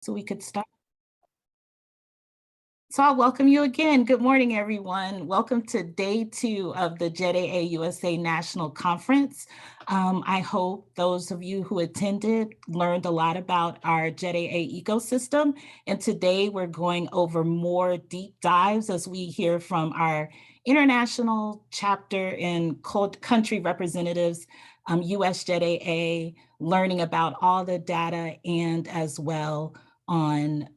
So we could start. So I'll welcome you again. Good morning, everyone. Welcome to day 2 of the JETAA USA National Conference. I hope those of you who attended learned a lot about our JETAA ecosystem. And today we're going over more deep dives as we hear from our international chapter and country representatives, US JETAA, learning about all the data and as well on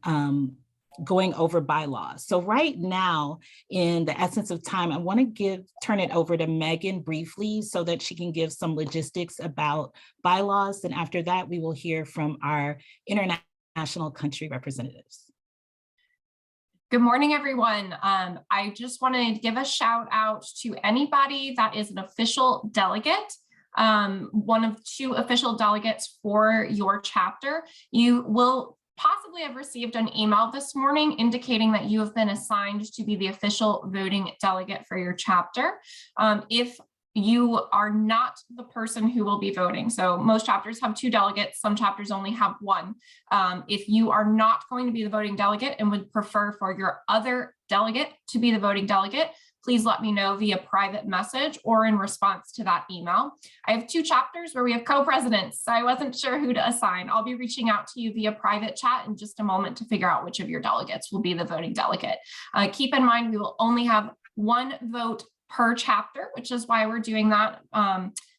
going over bylaws. So right now, in the essence of time, I want to turn it over to Megan briefly so that she can give some logistics about bylaws. And after that, we will hear from our international country representatives. Good morning, everyone. I just want to give a shout out to anybody that is an official delegate, one of 2 official delegates for your chapter. You will possibly have received an email this morning indicating that you have been assigned to be the official voting delegate for your chapter. If you are not the person who will be voting, so most chapters have 2 delegates, some chapters only have 1. If you are not going to be the voting delegate and would prefer for your other delegate to be the voting delegate, please let me know via private message or in response to that email. I have 2 chapters where we have co-presidents, so I wasn't sure who to assign. I'll be reaching out to you via private chat in just a moment to figure out which of your delegates will be the voting delegate. Keep in mind, we will only have 1 vote per chapter, which is why we're doing that.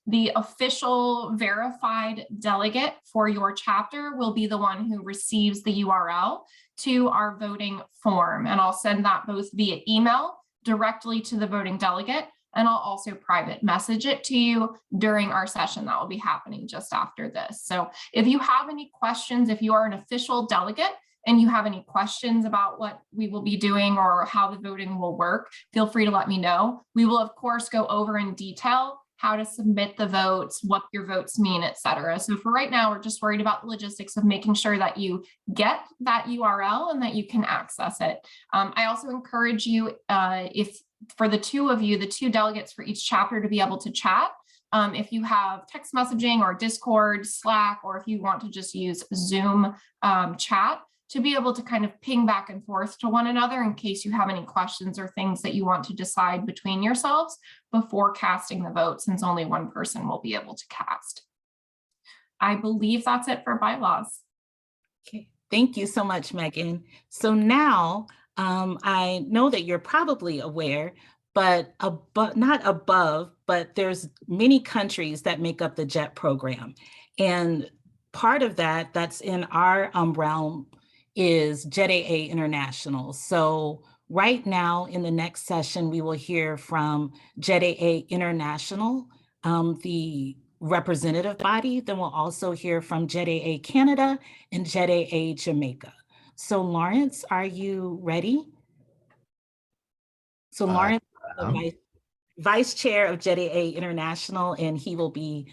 The official verified delegate for your chapter will be the one who receives the URL to our voting form, and I'll send that both via email directly to the voting delegate, and I'll also private message it to you during our session that will be happening just after this. So if you have any questions, if you are an official delegate and you have any questions about what we will be doing or how the voting will work, feel free to let me know. We will, of course, go over in detail how to submit the votes, what your votes mean, etc. So for right now, we're just worried about the logistics of making sure that you get that URL and that you can access it. I also encourage you, if for the 2 of you, the 2 delegates for each chapter, to be able to chat. If you have text messaging or Discord, Slack, or if you want to just use Zoom chat, to be able to kind of ping back and forth to one another in case you have any questions or things that you want to decide between yourselves before casting the vote, since only 1 person will be able to cast. I believe that's it for bylaws. Okay, thank you so much, Megan. So now I know that you're probably aware, but not above, but there's many countries that make up the JET program. And part of that that's in our realm is JETAA International. So right now in the next session, we will hear from JETAA International, the representative body. Then we'll also hear from JETAA Canada and JETAA Jamaica. So Laurence, are you ready? So Laurence is the vice chair of JETAA International, and he will be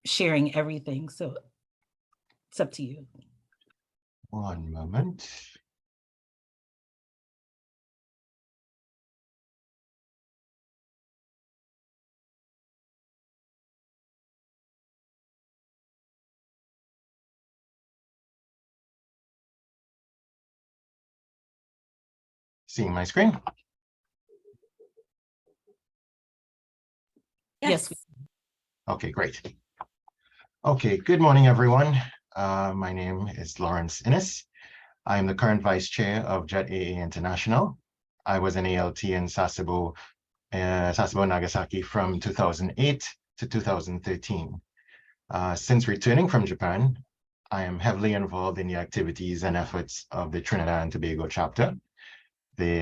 sharing everything. So it's up to you. One moment. Seeing my screen? Yes. Okay, great. Okay, good morning, everyone. My name is Laurence Innis. I am the current vice chair of JETAA International. I was an ALT in Sasebo, Nagasaki from 2008 to 2013. Since returning from Japan, I am heavily involved in the activities and efforts of the Trinidad and Tobago chapter, the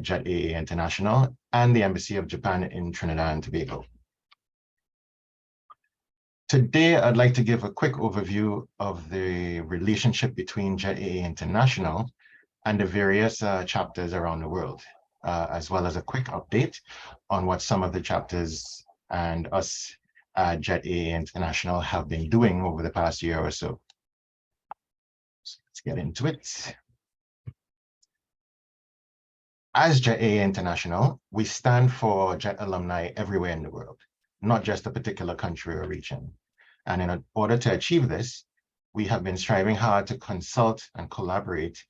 JETAA International, and the Embassy of Japan in Trinidad and Tobago. Today, I'd like to give a quick overview of the relationship between JETAA International and the various chapters around the world, as well as a quick update on what some of the chapters and us at JETAA International have been doing over the past year or so. So let's get into it. As JETAA International, we stand for JET alumni everywhere in the world, not just a particular country or region. And in order to achieve this, we have been striving hard to consult and collaborate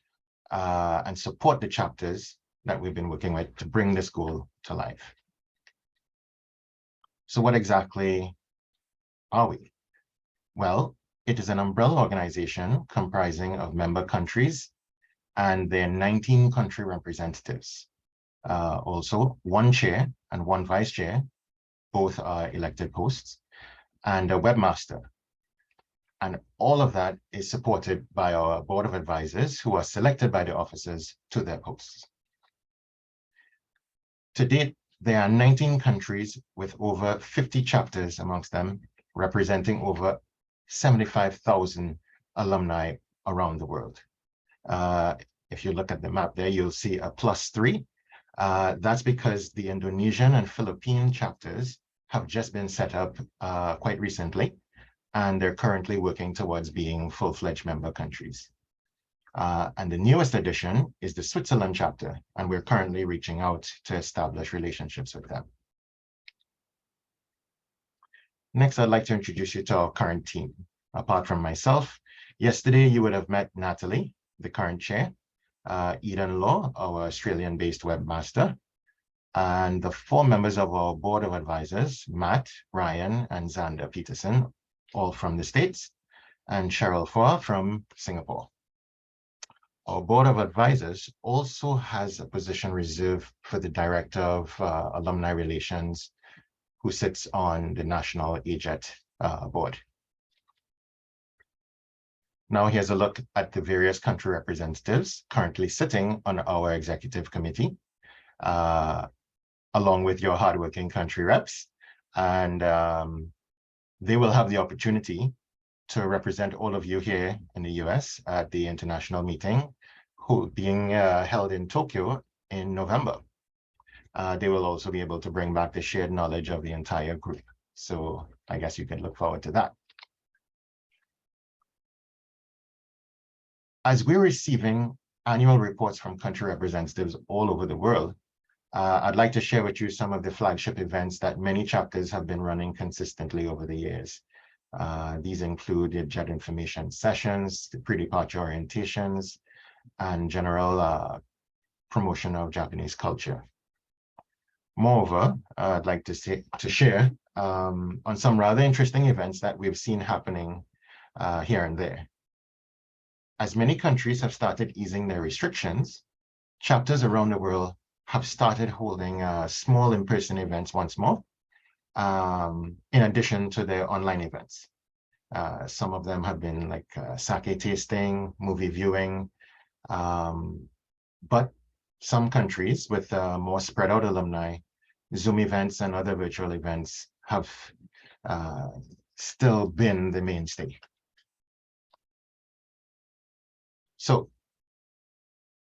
and support the chapters that we've been working with to bring this goal to life. So what exactly are we? Well, it is an umbrella organization comprising of member countries and their 19 country representatives. Also, one chair and one vice chair, both are elected posts, and a webmaster. And all of that is supported by our board of advisors who are selected by the officers to their posts. To date, there are 19 countries with over 50 chapters amongst them, representing over 75,000 alumni around the world. If you look at the map there, you'll see a +3. That's because the Indonesian and Philippine chapters have just been set up quite recently, and they're currently working towards being full-fledged member countries. And the newest addition is the Switzerland chapter, and we're currently reaching out to establish relationships with them. Next, I'd like to introduce you to our current team. Apart from myself, yesterday you would have met Natalie, the current chair, Eden Law, our Australian-based webmaster, and the 4 members of our board of advisors, Matt, Ryan, and Xander Peterson, all from the States, and Cheryl Foa from Singapore. Our board of advisors also has a position reserved for the director of alumni relations, who sits on the national AJET board. Now here's a look at the various country representatives currently sitting on our executive committee, along with your hardworking country reps. And they will have the opportunity to represent all of you here in the US at the international meeting being held in Tokyo in November. They will also be able to bring back the shared knowledge of the entire group. So I guess you can look forward to that. As we're receiving annual reports from country representatives all over the world, I'd like to share with you some of the flagship events that many chapters have been running consistently over the years. These include the JET information sessions, the pre-departure orientations, and general promotion of Japanese culture. Moreover, I'd like to share on some rather interesting events that we've seen happening here and there. As many countries have started easing their restrictions, chapters around the world have started holding small in-person events once more, in addition to their online events. Some of them have been like sake tasting, movie viewing, but some countries with more spread out alumni, Zoom events and other virtual events have still been the mainstay. So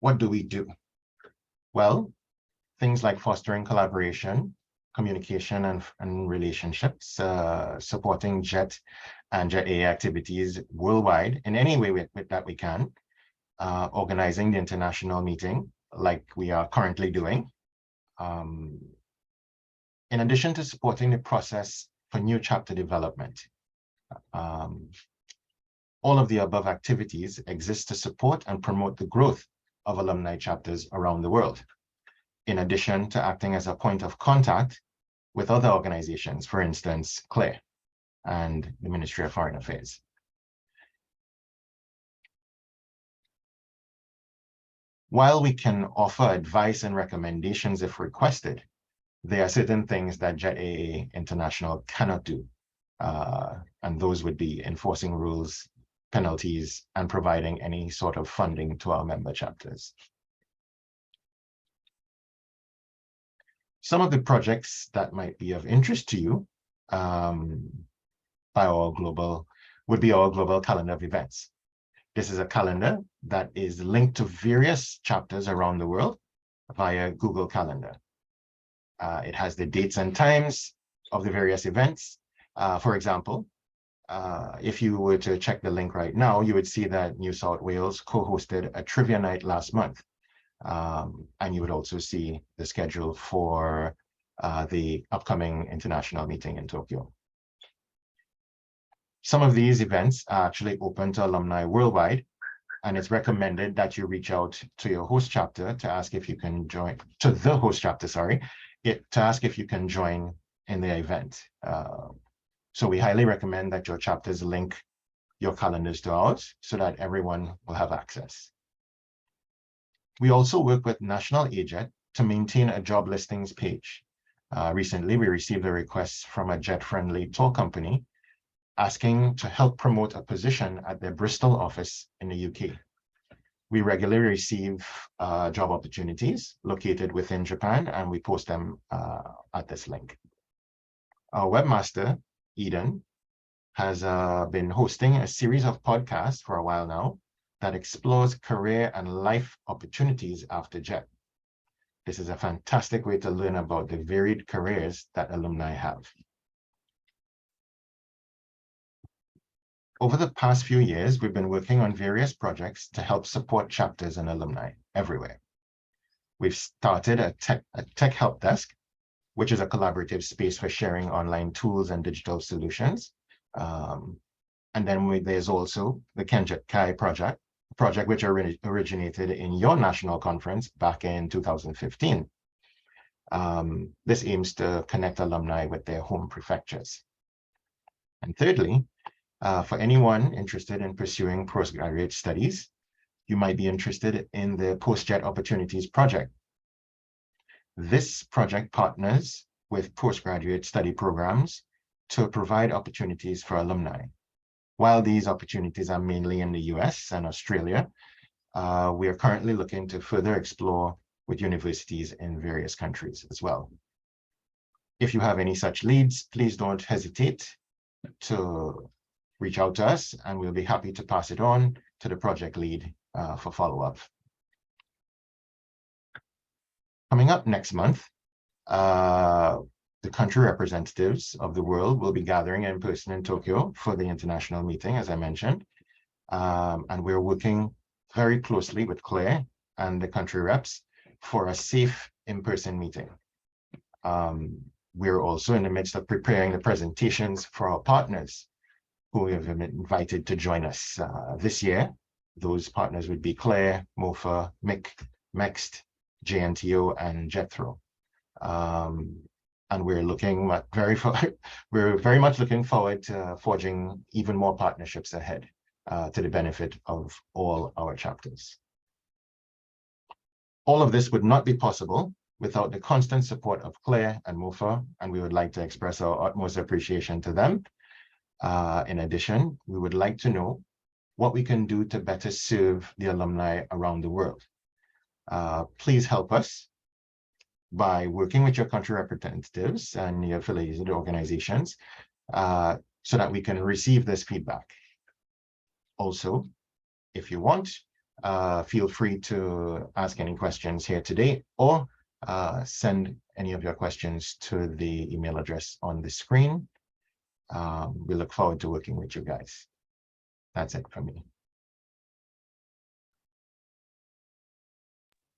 what do we do? Well, things like fostering collaboration, communication and relationships, supporting JET and JETAA activities worldwide in any way that we can, organizing the international meeting like we are currently doing, in addition to supporting the process for new chapter development. All of the above activities exist to support and promote the growth of alumni chapters around the world, in addition to acting as a point of contact with other organizations, for instance, CLARE and the Ministry of Foreign Affairs. While we can offer advice and recommendations if requested, there are certain things that JETAA International cannot do, and those would be enforcing rules, penalties, and providing any sort of funding to our member chapters. Some of the projects that might be of interest to you would be our global calendar of events. This is a calendar that is linked to various chapters around the world via Google Calendar. It has the dates and times of the various events. For example, if you were to check the link right now, you would see that New South Wales co-hosted a trivia night last month. And you would also see the schedule for the upcoming international meeting in Tokyo. Some of these events are actually open to alumni worldwide, and it's recommended that you reach out to your host chapter to ask if you can join, to the host chapter, sorry, to ask if you can join in the event. So we highly recommend that your chapters link your calendars to ours so that everyone will have access. We also work with National AJET to maintain a job listings page. Recently, we received a request from a jet-friendly tour company asking to help promote a position at their Bristol office in the UK. We regularly receive job opportunities located within Japan, and we post them at this link. Our webmaster, Eden, has been hosting a series of podcasts for a while now that explores career and life opportunities after JET. This is a fantastic way to learn about the varied careers that alumni have. Over the past few years, we've been working on various projects to help support chapters and alumni everywhere. We've started a tech help desk, which is a collaborative space for sharing online tools and digital solutions. And then there's also the Kenjet Kai project which originated in your national conference back in 2015. This aims to connect alumni with their home prefectures. And thirdly, for anyone interested in pursuing postgraduate studies, you might be interested in the Post-JET Opportunities Project. This project partners with postgraduate study programs to provide opportunities for alumni. While these opportunities are mainly in the US and Australia, we are currently looking to further explore with universities in various countries as well. If you have any such leads, please don't hesitate to reach out to us, and we'll be happy to pass it on to the project lead for follow-up. Coming up next month, the country representatives of the world will be gathering in person in Tokyo for the international meeting, as I mentioned. And we're working very closely with Claire and the country reps for a safe in-person meeting. We're also in the midst of preparing the presentations for our partners who we have been invited to join us this year. Those partners would be Claire, MOFA, MIC, MEXT, JNTO, and JETRO. And we're very much looking forward to forging even more partnerships ahead to the benefit of all our chapters. All of this would not be possible without the constant support of Claire and MOFA, and we would like to express our utmost appreciation to them. In addition, we would like to know what we can do to better serve the alumni around the world. Please help us by working with your country representatives and your affiliated organizations so that we can receive this feedback. Also, if you want, feel free to ask any questions here today, or send any of your questions to the email address on the screen. We look forward to working with you guys. That's it from me.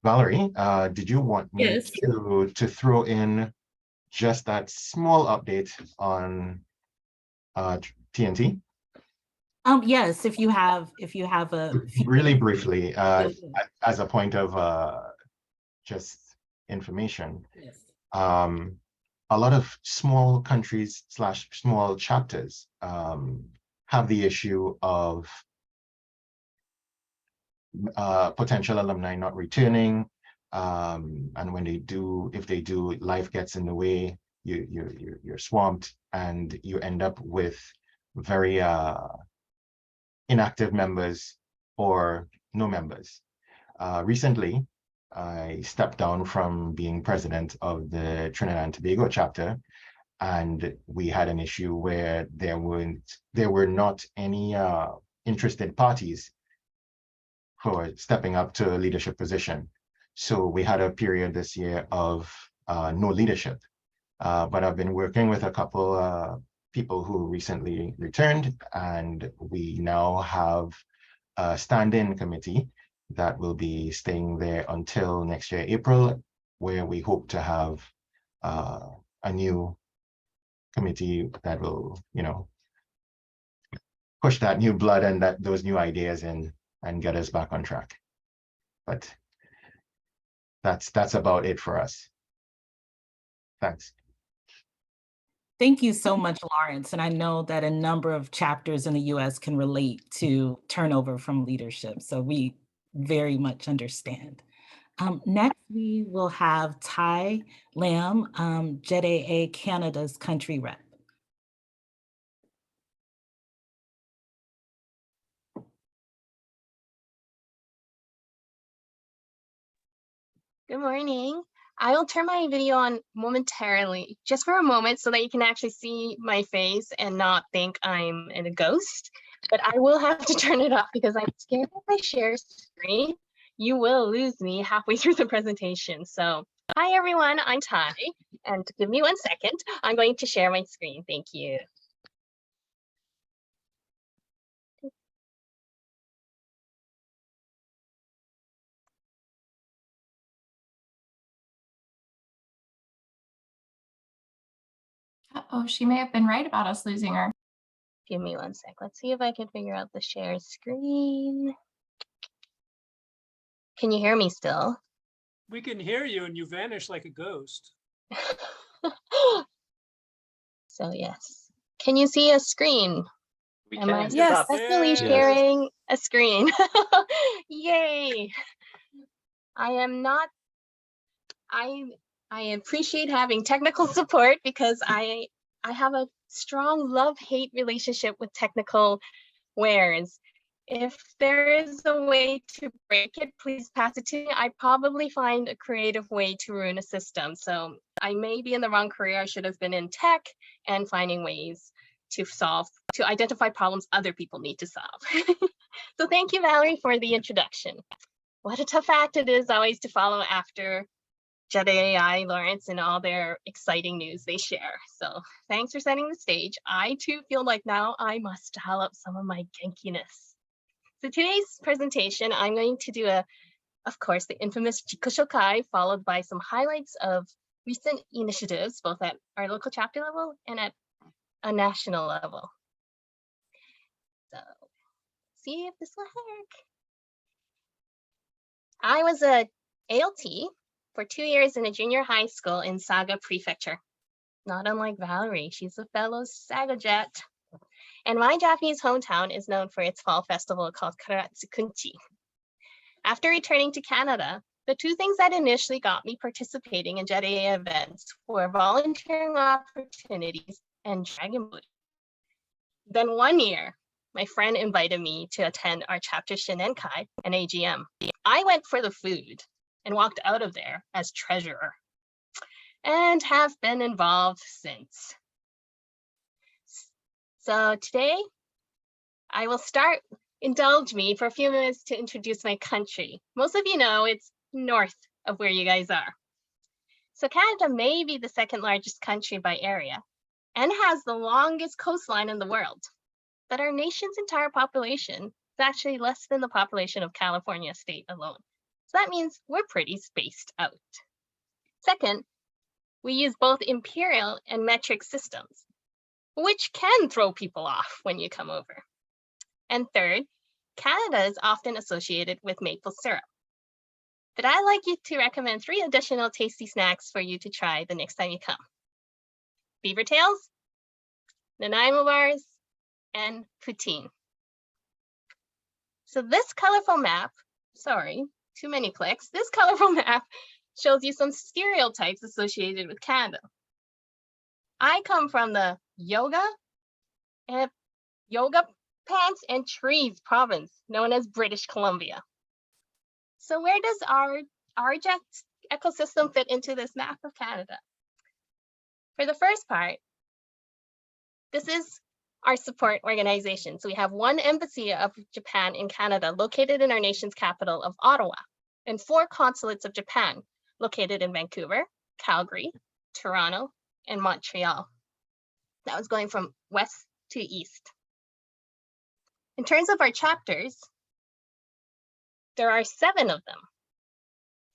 Valerie, did you want me to throw in just that small update on TNT? Yes, if you have a really briefly, as a point of just information. Yes. A lot of small countries / small chapters have the issue of potential alumni not returning, and when they do, if they do, life gets in the way. You're swamped, and you end up with very inactive members or no members. Recently, I stepped down from being president of the Trinidad and Tobago chapter, and we had an issue where there were not any interested parties for stepping up to a leadership position. So we had a period this year of no leadership. But I've been working with a couple people who recently returned, and we now have a stand-in committee that will be staying there until next year, April, where we hope to have a new committee that will, push that new blood and those new ideas in and get us back on track. But that's about it for us. Thanks. Thank you so much, Laurence. And I know that a number of chapters in the US can relate to turnover from leadership. So we very much understand. Next, we will have Ty Lam, JETAA Canada's country rep. Good morning. I will turn my video on momentarily, just for a moment, so that you can actually see my face and not think I'm a ghost. But I will have to turn it off because I'm scared if I share screen, you will lose me halfway through the presentation. So hi everyone, I'm Ty, and give me 1 second. I'm going to share my screen. Thank you. Oh, she may have been right about us losing her. Give me 1 sec. Let's see if I can figure out the share screen. Can you hear me still? We can hear you and you vanish like a ghost. So yes. Can you see a screen? Am I Yes. successfully Yes. sharing a screen? Yay! I appreciate having technical support because I have a strong love-hate relationship with technical wares. If there is a way to break it, please pass it to me. I probably find a creative way to ruin a system. So I may be in the wrong career. I should have been in tech and finding ways to identify problems other people need to solve. So thank you, Valerie, for the introduction. What a tough act it is always to follow after JETAA AI, Laurence, and all their exciting news they share. So thanks for setting the stage. I too feel like now I must dial up some of my genkiness. So today's presentation, I'm going to do of course, the infamous Jikoshokai, followed by some highlights of recent initiatives, both at our local chapter level and at a national level. So see if this will work. I was a ALT for 2 years in a junior high school in Saga Prefecture. Not unlike Valerie, she's a fellow Saga Jet. And my Japanese hometown is known for its fall festival called Karatsukunchi. After returning to Canada, the two things that initially got me participating in JETAA events were volunteering opportunities and dragon boating. Then 1 year, my friend invited me to attend our chapter Shinenkai and AGM. I went for the food and walked out of there as treasurer and have been involved since. So today, I will indulge me for a few minutes to introduce my country. Most of you know it's north of where you guys are. So Canada may be the second largest country by area and has the longest coastline in the world, but our nation's entire population is actually less than the population of California state alone. So that means we're pretty spaced out. Second, we use both imperial and metric systems, which can throw people off when you come over. And third, Canada is often associated with maple syrup. But I'd like you to recommend 3 additional tasty snacks for you to try the next time you come. Beaver tails, Nanaimo bars, and poutine. So this colorful map, sorry, too many clicks. This colorful map shows you some stereotypes associated with Canada. I come from the yoga pants and trees province known as British Columbia. So where does our JET ecosystem fit into this map of Canada? For the first part, this is our support organization. So we have 1 embassy of Japan in Canada located in our nation's capital of Ottawa, and 4 consulates of Japan located in Vancouver, Calgary, Toronto, and Montreal. That was going from west to east. In terms of our chapters, there are 7 of them.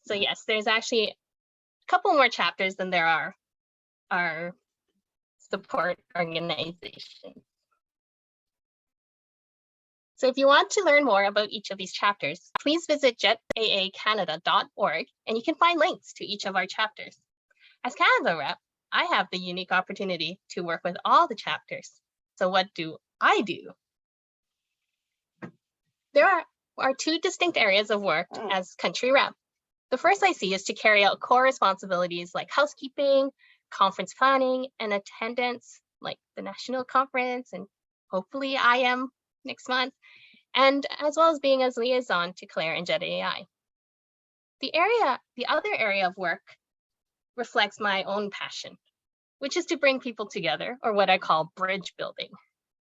So yes, there's actually a couple more chapters than there are our support organizations. So if you want to learn more about each of these chapters, please visit jetaacanada.org and you can find links to each of our chapters. As Canada rep, I have the unique opportunity to work with all the chapters. So what do I do? There are two distinct areas of work as country rep. The first I see is to carry out core responsibilities like housekeeping, conference planning, and attendance, like the national conference, and hopefully I am next month, and as well as being as liaison to Claire and JETAA AI. The other area of work reflects my own passion, which is to bring people together, or what I call bridge building.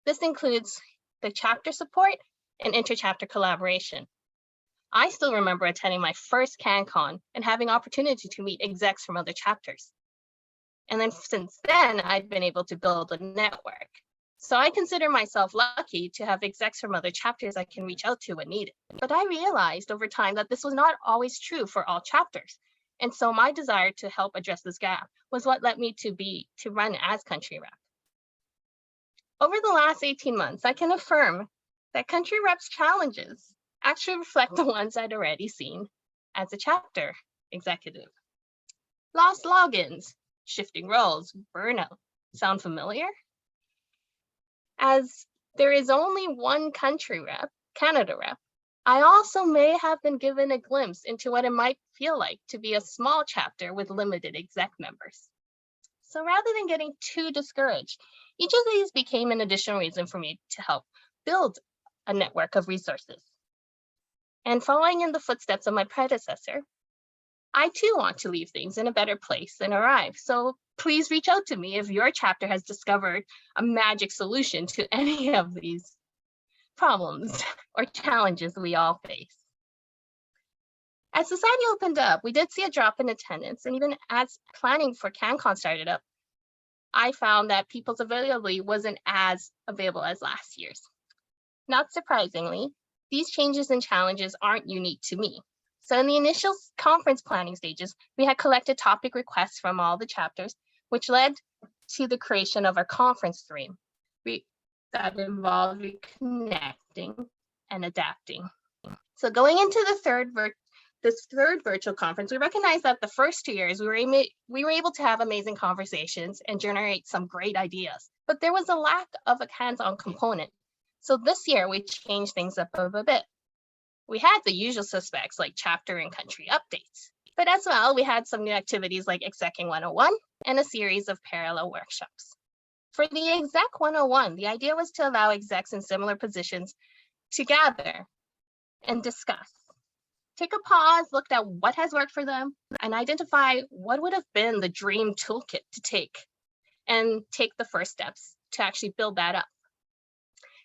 This includes the chapter support and inter-chapter collaboration. I still remember attending my first CanCon and having opportunity to meet execs from other chapters. And then since then, I've been able to build a network. So I consider myself lucky to have execs from other chapters I can reach out to when needed. But I realized over time that this was not always true for all chapters. And so my desire to help address this gap was what led me to run as country rep. Over the last 18 months, I can affirm that country rep's challenges actually reflect the ones I'd already seen as a chapter executive. Lost logins, shifting roles, burnout. Sound familiar? As there is only one country rep, Canada rep, I also may have been given a glimpse into what it might feel like to be a small chapter with limited exec members. So rather than getting too discouraged, each of these became an additional reason for me to help build a network of resources. And following in the footsteps of my predecessor, I too want to leave things in a better place than arrive. So please reach out to me if your chapter has discovered a magic solution to any of these problems or challenges we all face. As society opened up, we did see a drop in attendance, and even as planning for CanCon started up, I found that people's availability wasn't as available as last year's. Not surprisingly, these changes and challenges aren't unique to me. So in the initial conference planning stages, we had collected topic requests from all the chapters, which led to the creation of our conference theme that involved reconnecting and adapting. So going into this third virtual conference, we recognized that the first 2 years we were able to have amazing conversations and generate some great ideas, but there was a lack of a hands-on component. So this year we changed things up a bit. We had the usual suspects like chapter and country updates, but as well, we had some new activities like Execing 101 and a series of parallel workshops. For the Exec 101, the idea was to allow execs in similar positions to gather and discuss. Take a pause, look at what has worked for them, and identify what would have been the dream toolkit to take, and take the first steps to actually build that up.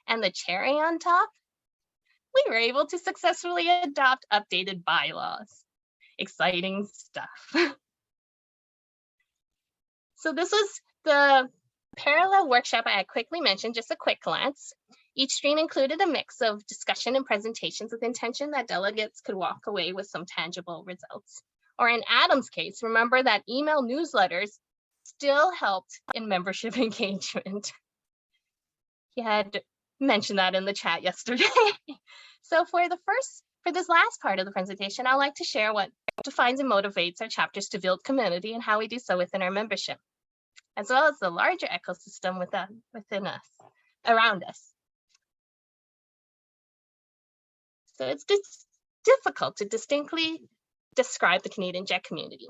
And the cherry on top, we were able to successfully adopt updated bylaws. Exciting stuff. So this was the parallel workshop I had quickly mentioned, just a quick glance. Each stream included a mix of discussion and presentations with intention that delegates could walk away with some tangible results. Or in Adam's case, remember that email newsletters still helped in membership engagement. He had mentioned that in the chat yesterday. So for this last part of the presentation, I'd like to share what defines and motivates our chapters to build community and how we do so within our membership, as well as the larger ecosystem within us, around us. So it's difficult to distinctly describe the Canadian JET community.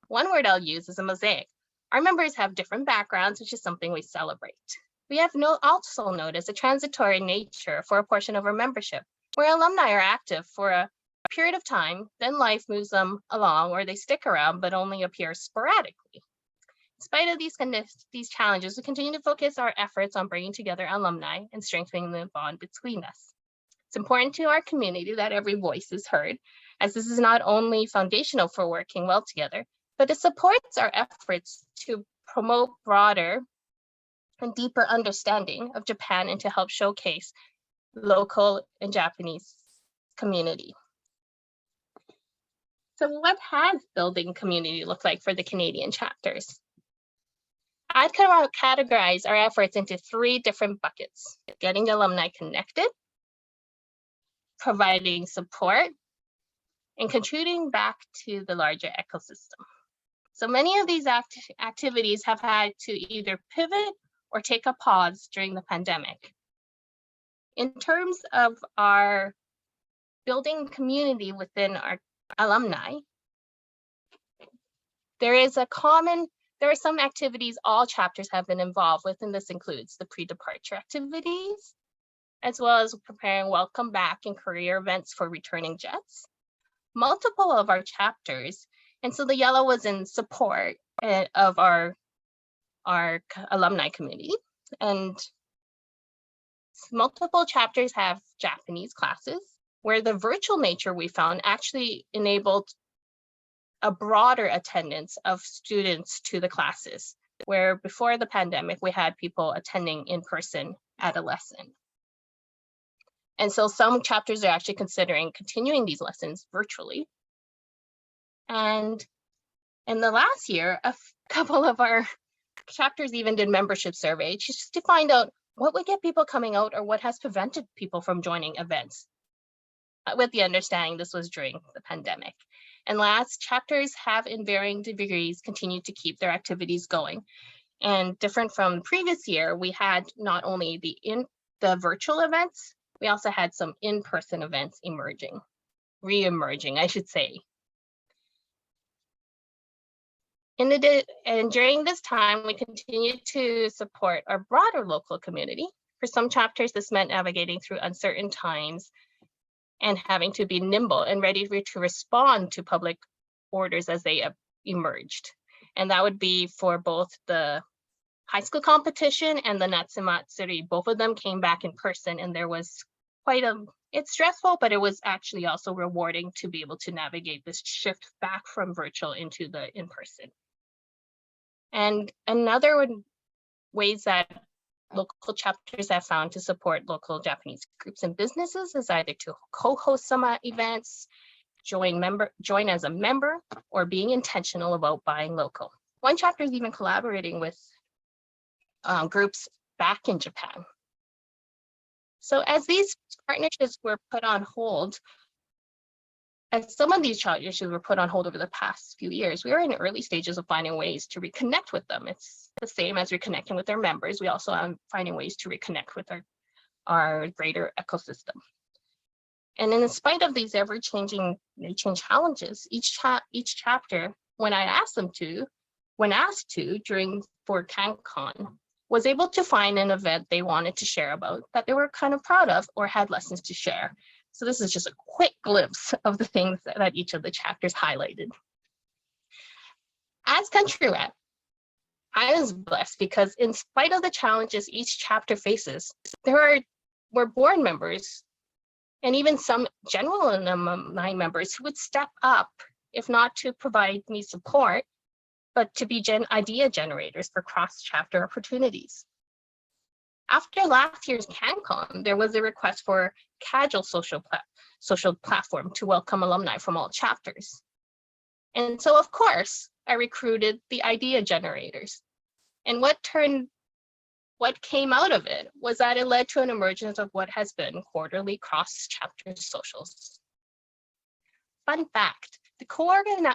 One word I'll use is a mosaic. Our members have different backgrounds, which is something we celebrate. We have also noticed a transitory nature for a portion of our membership, where alumni are active for a period of time, then life moves them along, or they stick around but only appear sporadically. In spite of these challenges, we continue to focus our efforts on bringing together alumni and strengthening the bond between us. It's important to our community that every voice is heard, as this is not only foundational for working well together, but it supports our efforts to promote broader and deeper understanding of Japan and to help showcase local and Japanese community. So what has building community looked like for the Canadian chapters? I'd categorize our efforts into 3 different buckets: getting alumni connected, providing support, and contributing back to the larger ecosystem. So many of these activities have had to either pivot or take a pause during the pandemic. In terms of our building community within our alumni, there are some activities all chapters have been involved with, and this includes the pre-departure activities, as well as preparing welcome back and career events for returning JETs. Multiple of our chapters, and so the yellow was in support of our alumni community, and multiple chapters have Japanese classes, where the virtual nature we found actually enabled a broader attendance of students to the classes, where before the pandemic, we had people attending in person at a lesson. And so some chapters are actually considering continuing these lessons virtually. And in the last year, a couple of our chapters even did membership surveys just to find out what would get people coming out or what has prevented people from joining events, with the understanding this was during the pandemic. And last, chapters have in varying degrees continued to keep their activities going. And different from the previous year, we had not only the virtual events, we also had some in-person events re-emerging, I should say. And during this time, we continue to support our broader local community. For some chapters, this meant navigating through uncertain times and having to be nimble and ready to respond to public orders as they emerged. And that would be for both the high school competition and the Natsumatsuri. Both of them came back in person, and there was it's stressful, but it was actually also rewarding to be able to navigate this shift back from virtual into the in-person. And another ways that local chapters have found to support local Japanese groups and businesses is either to co-host some events, join as a member, or being intentional about buying local. One chapter is even collaborating with groups back in Japan. So as these partnerships were put on hold, as some of these partnerships were put on hold over the past few years, we were in the early stages of finding ways to reconnect with them. It's the same as reconnecting with our members. We also are finding ways to reconnect with our greater ecosystem. And in spite of these ever-changing challenges, each chapter, when asked to for CanCon, was able to find an event they wanted to share about that they were kind of proud of or had lessons to share. So this is just a quick glimpse of the things that each of the chapters highlighted. As country rep, I was blessed because in spite of the challenges each chapter faces, there were board members and even some general alumni members who would step up, if not to provide me support, but to be idea generators for cross-chapter opportunities. After last year's CanCon, there was a request for casual social platform to welcome alumni from all chapters. And so, of course, I recruited the idea generators. And what came out of it was that it led to an emergence of what has been quarterly cross-chapter socials. Fun fact, the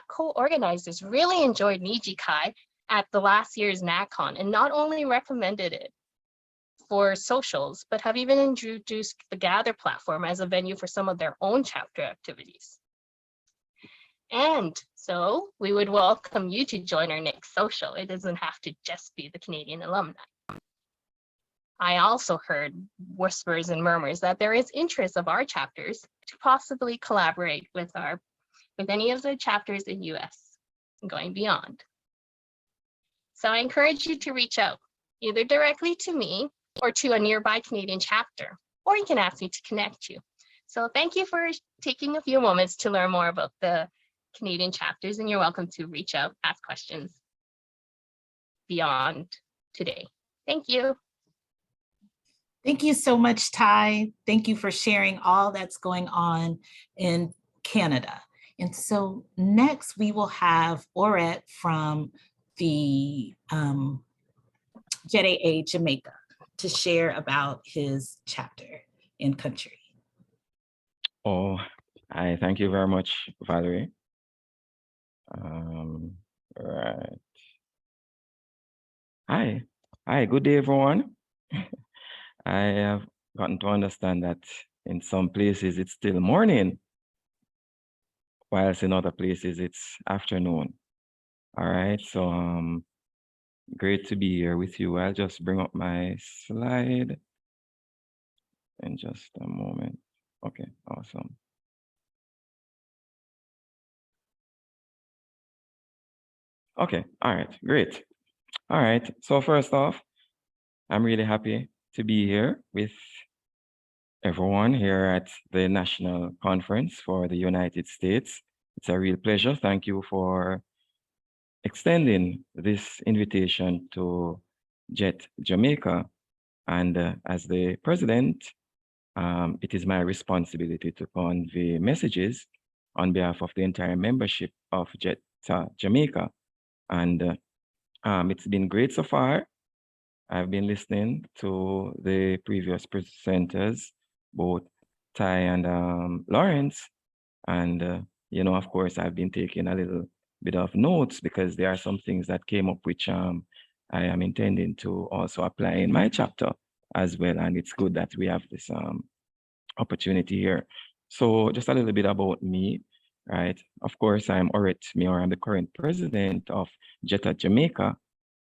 co-organizers really enjoyed Nijikai at the last year's NatCon and not only recommended it for socials, but have even introduced the Gather platform as a venue for some of their own chapter activities. And so we would welcome you to join our next social. It doesn't have to just be the Canadian alumni. I also heard whispers and murmurs that there is interest of our chapters to possibly collaborate with any of the chapters in US and going beyond. So I encourage you to reach out either directly to me or to a nearby Canadian chapter, or you can ask me to connect you. So thank you for taking a few moments to learn more about the Canadian chapters, and you're welcome to reach out, ask questions beyond today. Thank you. Thank you so much, Ty. Thank you for sharing all that's going on in Canada. And so next we will have Orrette from the JETAA Jamaica to share about his chapter in country. Oh, I thank you very much, Valerie. Right. Hi, good day, everyone. I have gotten to understand that in some places it's still morning, whilst in other places it's afternoon. All right, so great to be here with you. I'll just bring up my slide in just a moment. Okay, awesome. Okay, all right, great. All right, so first off, I'm really happy to be here with everyone here at the National Conference for the United States. It's a real pleasure. Thank you for extending this invitation to JET Jamaica. And as the president, it is my responsibility to convey messages on behalf of the entire membership of JETAA Jamaica. And it's been great so far. I've been listening to the previous presenters, both Ty and Laurence. And, you know, of course, I've been taking a little bit of notes because there are some things that came up which I am intending to also apply in my chapter as well. And it's good that we have this opportunity here. So just a little bit about me, right? Of course, I'm Orrette Muir. I'm the current president of JETAA Jamaica.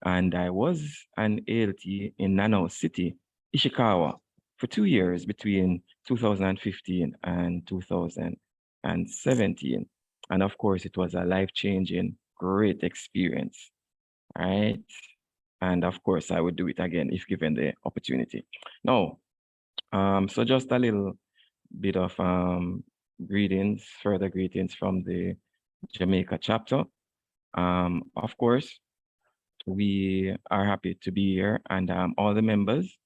And I was an ALT in Nano City, Ishikawa, for 2 years between 2015 and 2017. And of course, it was a life-changing, great experience, right? And of course, I would do it again if given the opportunity. Now, so just a little bit of greetings, further greetings from the Jamaica chapter. Of course, we are happy to be here, and all the members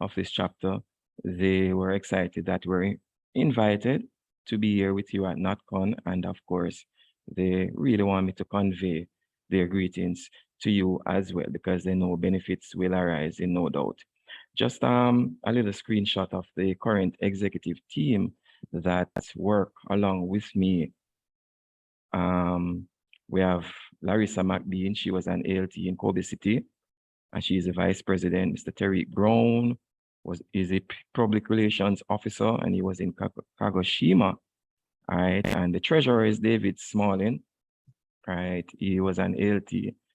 of this chapter, they were excited that we're invited to be here with you at NatCon, and of course, they really want me to convey their greetings to you as well, because they know benefits will arise in no doubt. Just a little screenshot of the current executive team that work along with me. We have Larissa McBean. She was an ALT in Kobe City, and she is the vice president. Mr. Terry Brown is a public relations officer, and he was in Kagoshima. All right, and the treasurer is David Smalling. Right, he was an ALT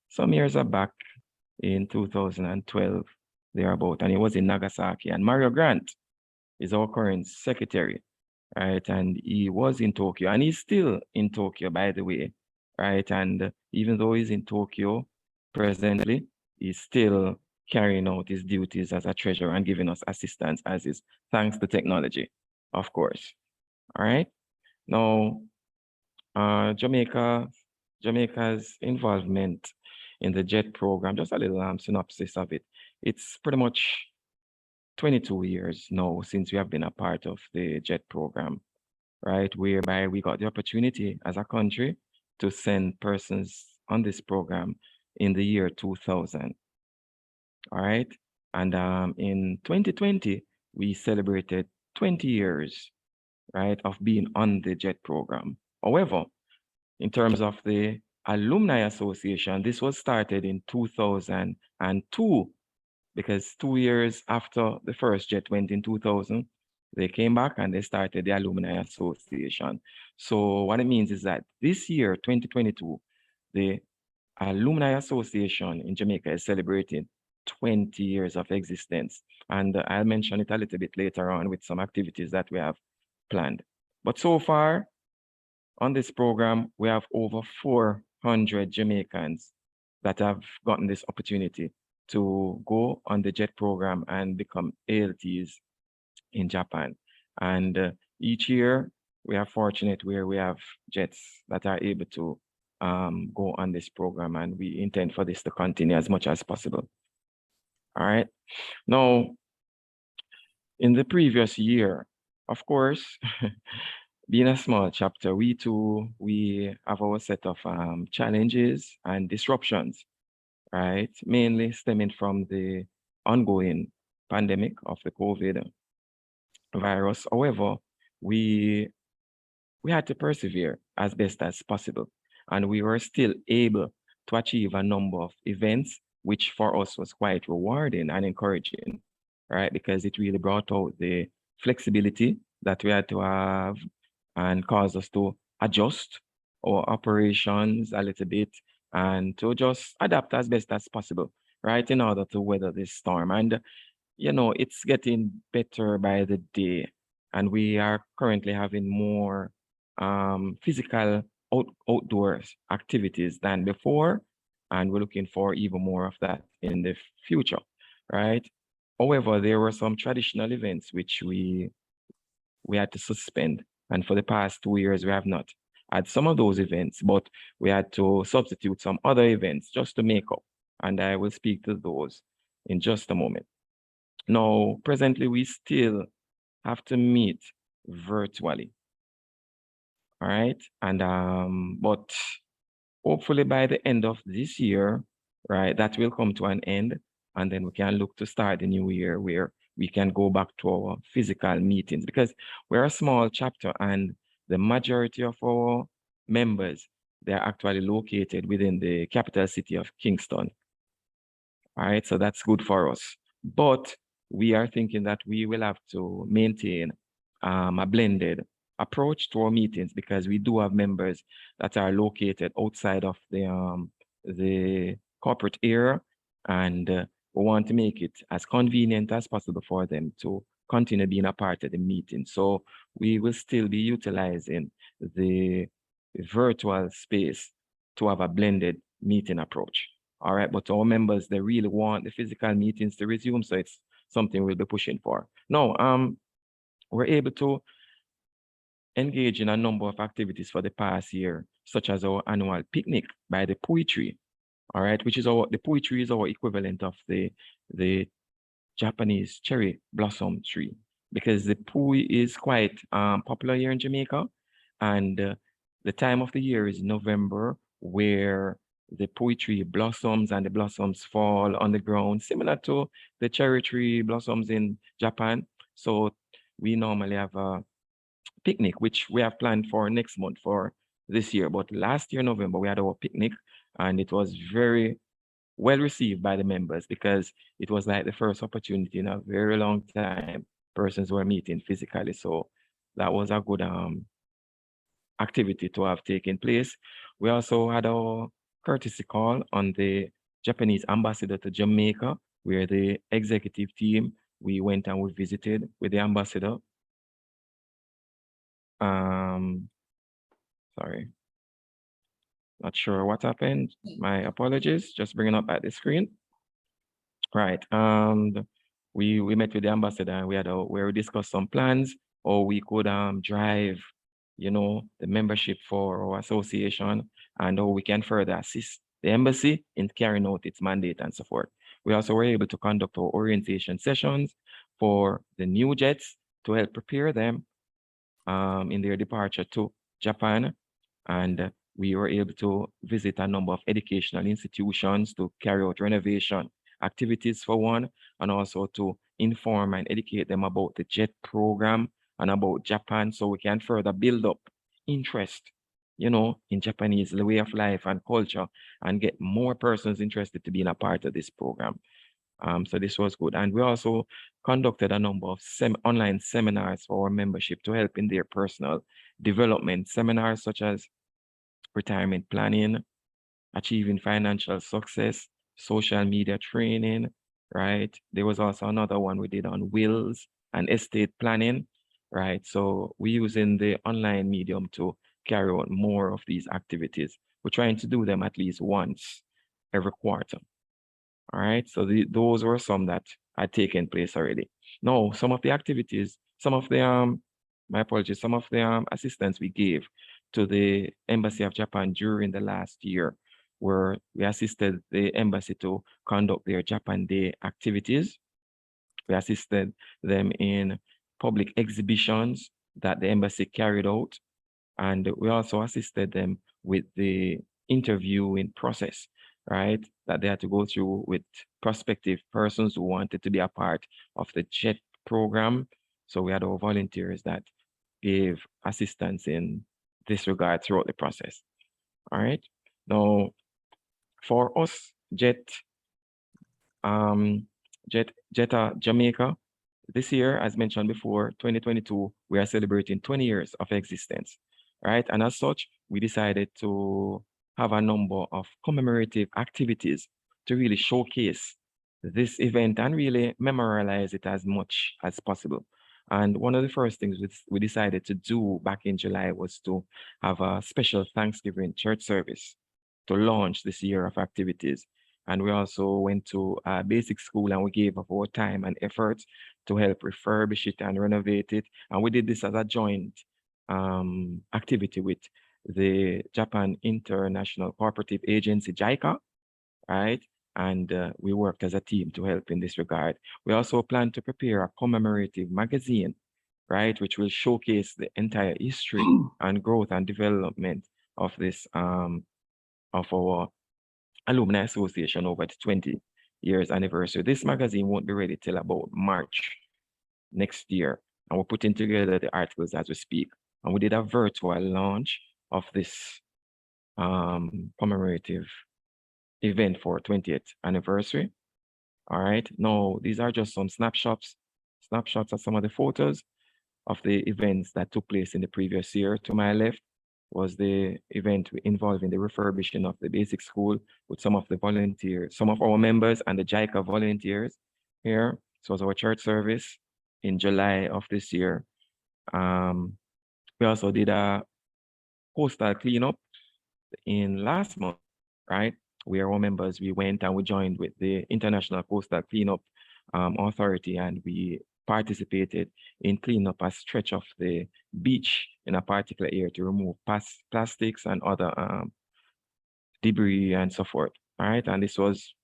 some years back in 2012, thereabout, and he was in Nagasaki. And Mario Grant is our current secretary, right? And he was in Tokyo, and he's still in Tokyo, by the way, right? And even though he's in Tokyo presently, he's still carrying out his duties as a treasurer and giving us assistance as is, thanks to technology, of course. All right. Now, Jamaica's involvement in the JET program, just a little synopsis of it. It's pretty much 22 years now since we have been a part of the JET program, right? Whereby we got the opportunity as a country to send persons on this program in the year 2000, all right? And in 2020, we celebrated 20 years, right, of being on the JET program. However, in terms of the Alumni Association, this was started in 2002, because 2 years after the first JET went in 2000, they came back and they started the Alumni Association. So what it means is that this year, 2022, the Alumni Association in Jamaica is celebrating 20 years of existence. And I'll mention it a little bit later on with some activities that we have planned. But so far on this program, we have over 400 Jamaicans that have gotten this opportunity to go on the JET program and become ALTs in Japan. And each year we are fortunate where we have JETs that are able to go on this program, and we intend for this to continue as much as possible. All right. Now, in the previous year, of course, being a small chapter, we have our set of challenges and disruptions, right? Mainly stemming from the ongoing pandemic of the COVID virus. However, we we had to persevere as best as possible. And we were still able to achieve a number of events, which for us was quite rewarding and encouraging, right? Because it really brought out the flexibility that we had to have and caused us to adjust our operations a little bit and to just adapt as best as possible, right, in order to weather this storm. And, you know, it's getting better by the day. And we are currently having more physical outdoors activities than before. And we're looking for even more of that in the future, right? However, there were some traditional events which we had to suspend. And for the past 2 years, we have not had some of those events, but we had to substitute some other events just to make up. And I will speak to those in just a moment. Now, presently, we still have to meet virtually. All right. And but hopefully by the end of this year, right, that will come to an end. And then we can look to start the new year where we can go back to our physical meetings, because we're a small chapter and the majority of our members, they're actually located within the capital city of Kingston. All right, so that's good for us. But we are thinking that we will have to maintain a blended approach to our meetings, because we do have members that are located outside of the corporate area, and we want to make it as convenient as possible for them to continue being a part of the meeting. So we will still be utilizing the virtual space to have a blended meeting approach. All right, but our members, they really want the physical meetings to resume, so it's something we'll be pushing for. Now, we're able to engage in a number of activities for the past year, such as our annual picnic by the Pui tree. All right, which is the Pui tree is our equivalent of the Japanese cherry blossom tree, because the Pui is quite popular here in Jamaica, and the time of the year is November, where the Pui tree blossoms and the blossoms fall on the ground, similar to the cherry tree blossoms in Japan. So we normally have a picnic, which we have planned for next month for this year. But last year, November, we had our picnic, and it was very well received by the members, because it was like the first opportunity in a very long time persons were meeting physically. So that was a good activity to have taken place. We also had our courtesy call on the Japanese ambassador to Jamaica, where the executive team, we went and we visited with the ambassador. Sorry, not sure what happened. My apologies, just bringing up at the screen. Right, we met with the ambassador, and where we discussed some plans, or we could drive, you know, the membership for our association, and how we can further assist the embassy in carrying out its mandate and so forth. We also were able to conduct our orientation sessions for the new jets to help prepare them in their departure to Japan. And we were able to visit a number of educational institutions to carry out renovation activities for one, and also to inform and educate them about the JET program and about Japan, so we can further build up interest, you know, in Japanese way of life and culture, and get more persons interested to be in a part of this program. So this was good. And we also conducted a number of online seminars for our membership to help in their personal development, seminars such as retirement planning, achieving financial success, social media training, right? There was also another one we did on wills and estate planning, right? So we're using the online medium to carry out more of these activities. We're trying to do them at least once every quarter. All right, so those were some that had taken place already. Now, some of the activities, some of the my apologies, some of the assistance we gave to the Embassy of Japan during the last year, where we assisted the embassy to conduct their Japan Day activities. We assisted them in public exhibitions that the embassy carried out, and we also assisted them with the interviewing process, right, that they had to go through with prospective persons who wanted to be a part of the JET program. So we had our volunteers that gave assistance in this regard throughout the process. All right. Now, for us, JETAA Jamaica, this year, as mentioned before, 2022, we are celebrating 20 years of existence, right? And as such, we decided to have a number of commemorative activities to really showcase this event and really memorialize it as much as possible. And one of the first things we decided to do back in July was to have a special Thanksgiving church service to launch this year of activities. And we also went to a basic school and we gave up our time and efforts to help refurbish it and renovate it. And we did this as a joint activity with the Japan International Cooperative Agency, JICA, right? And we worked as a team to help in this regard. We also plan to prepare a commemorative magazine, right, which will showcase the entire history and growth and development of this, of our Alumni Association over the 20 years anniversary. This magazine won't be ready till about March next year. And we're putting together the articles as we speak. And we did a virtual launch of this commemorative event for 20th anniversary. All right. Now, these are just some snapshots of some of the photos of the events that took place in the previous year. To my left was the event involving the refurbishing of the basic school with some of the volunteers, some of our members and the JICA volunteers here. So it was our church service in July of this year. We also did a coastal cleanup in last month, right? Where our members, we went and we joined with the International Coastal Cleanup Authority, and we participated in cleaning up a stretch of the beach in a particular area to remove plastics and other debris and so forth. All right, and this was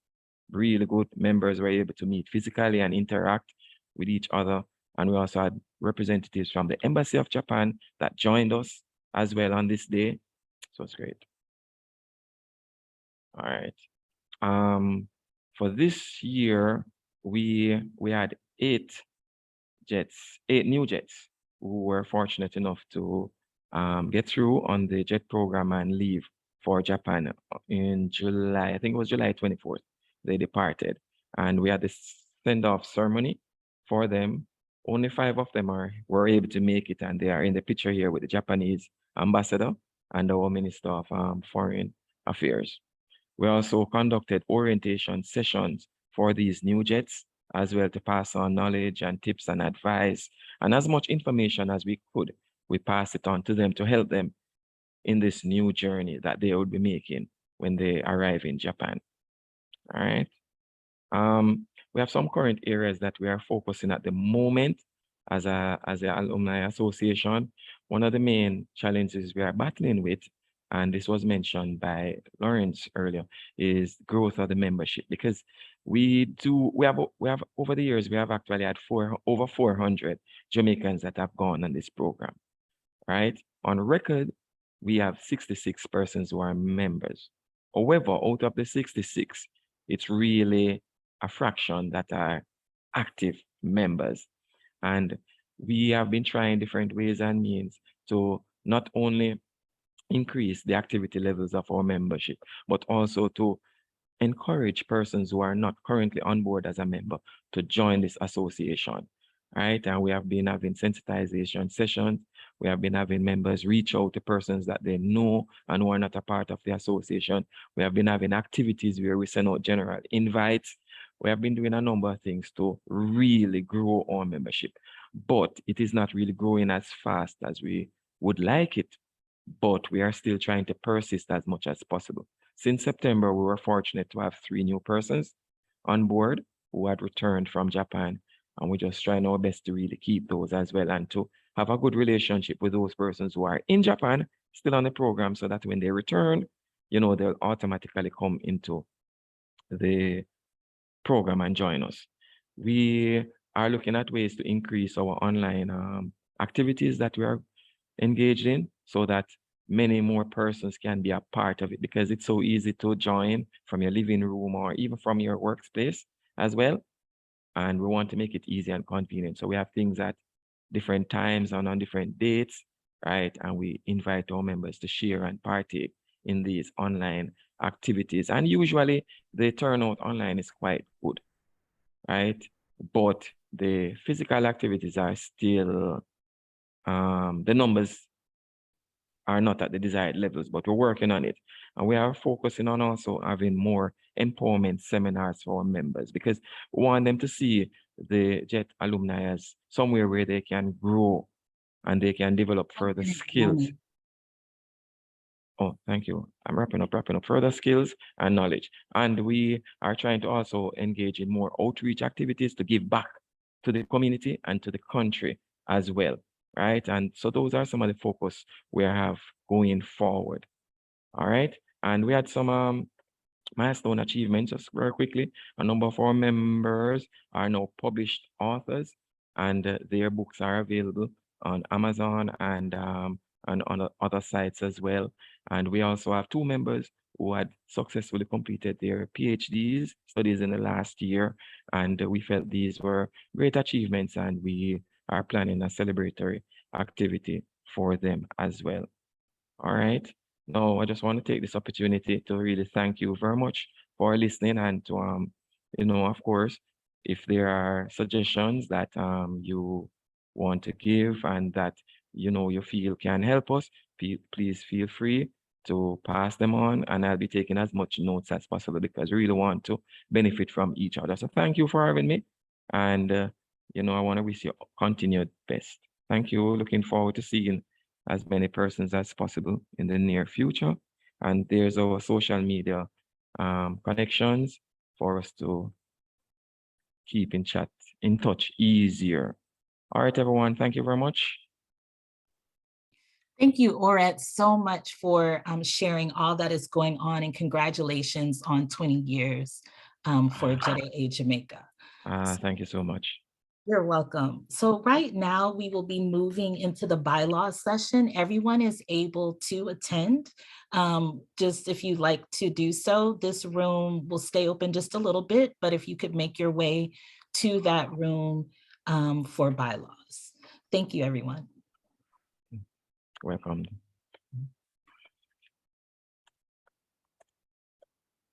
really good. Members were able to meet physically and interact with each other. And we also had representatives from the Embassy of Japan that joined us as well on this day. So it's great. All right. For this year, we had 8 new jets who were fortunate enough to get through on the JET program and leave for Japan in July. I think it was July 24th. They departed, and we had this send-off ceremony for them. Only 5 of them were able to make it, and they are in the picture here with the Japanese ambassador and our Minister of Foreign Affairs. We also conducted orientation sessions for these new jets as well to pass on knowledge and tips and advice, and as much information as we could, we passed it on to them to help them in this new journey that they would be making when they arrive in Japan. All right. We have some current areas that we are focusing at the moment as an alumni association. One of the main challenges we are battling with, and this was mentioned by Laurence earlier, is growth of the membership, because we have over the years, we have actually had over 400 Jamaicans that have gone on this program, right? On record, we have 66 persons who are members. However, out of the 66, it's really a fraction that are active members. And we have been trying different ways and means to not only increase the activity levels of our membership, but also to encourage persons who are not currently on board as a member to join this association, right? And we have been having sensitization sessions. We have been having members reach out to persons that they know and who are not a part of the association. We have been having activities where we send out general invites. We have been doing a number of things to really grow our membership, but it is not really growing as fast as we would like it, but we are still trying to persist as much as possible. Since September, we were fortunate to have 3 new persons on board who had returned from Japan, and we're just trying our best to really keep those as well and to have a good relationship with those persons who are in Japan, still on the program, so that when they return, you know, they'll automatically come into the program and join us. We are looking at ways to increase our online activities that we are engaged in, so that many more persons can be a part of it, because it's so easy to join from your living room or even from your workspace as well. And we want to make it easy and convenient. So we have things at different times and on different dates right? And we invite our members to share and partake in these online activities. And usually the turnout online is quite good, right? But the physical activities are still, the numbers are not at the desired levels, but we're working on it. And we are focusing on also having more empowerment seminars for our members, because we want them to see the JET alumni as somewhere where they can grow and they can develop further skills. Oh, thank you. I'm wrapping up further skills and knowledge. And we are trying to also engage in more outreach activities to give back to the community and to the country as well, right? And so those are some of the focus we have going forward. All right. And we had some milestone achievements just very quickly. A number of our members are now published authors, and their books are available on Amazon and on other sites as well. And we also have 2 members who had successfully completed their PhDs studies in the last year. And we felt these were great achievements, and we are planning a celebratory activity for them as well. All right. Now, I just want to take this opportunity to really thank you very much for listening, and to, you know, of course, if there are suggestions that you want to give and that, you know, you feel can help us, please feel free to pass them on, and I'll be taking as much notes as possible because we really want to benefit from each other. So thank you for having me, and you know, I want to wish you continued best. Thank you. Looking forward to seeing as many persons as possible in the near future. And there's our social media connections for us to keep in touch easier. All right, everyone. Thank you very much. Thank you, Orrette, so much for sharing all that is going on, and congratulations on 20 years for JETAA Jamaica. Thank you so much. You're welcome. So right now we will be moving into the bylaws session. Everyone is able to attend. Just if you'd like to do so, this room will stay open just a little bit, but if you could make your way to that room for bylaws. Thank you, everyone. Welcome.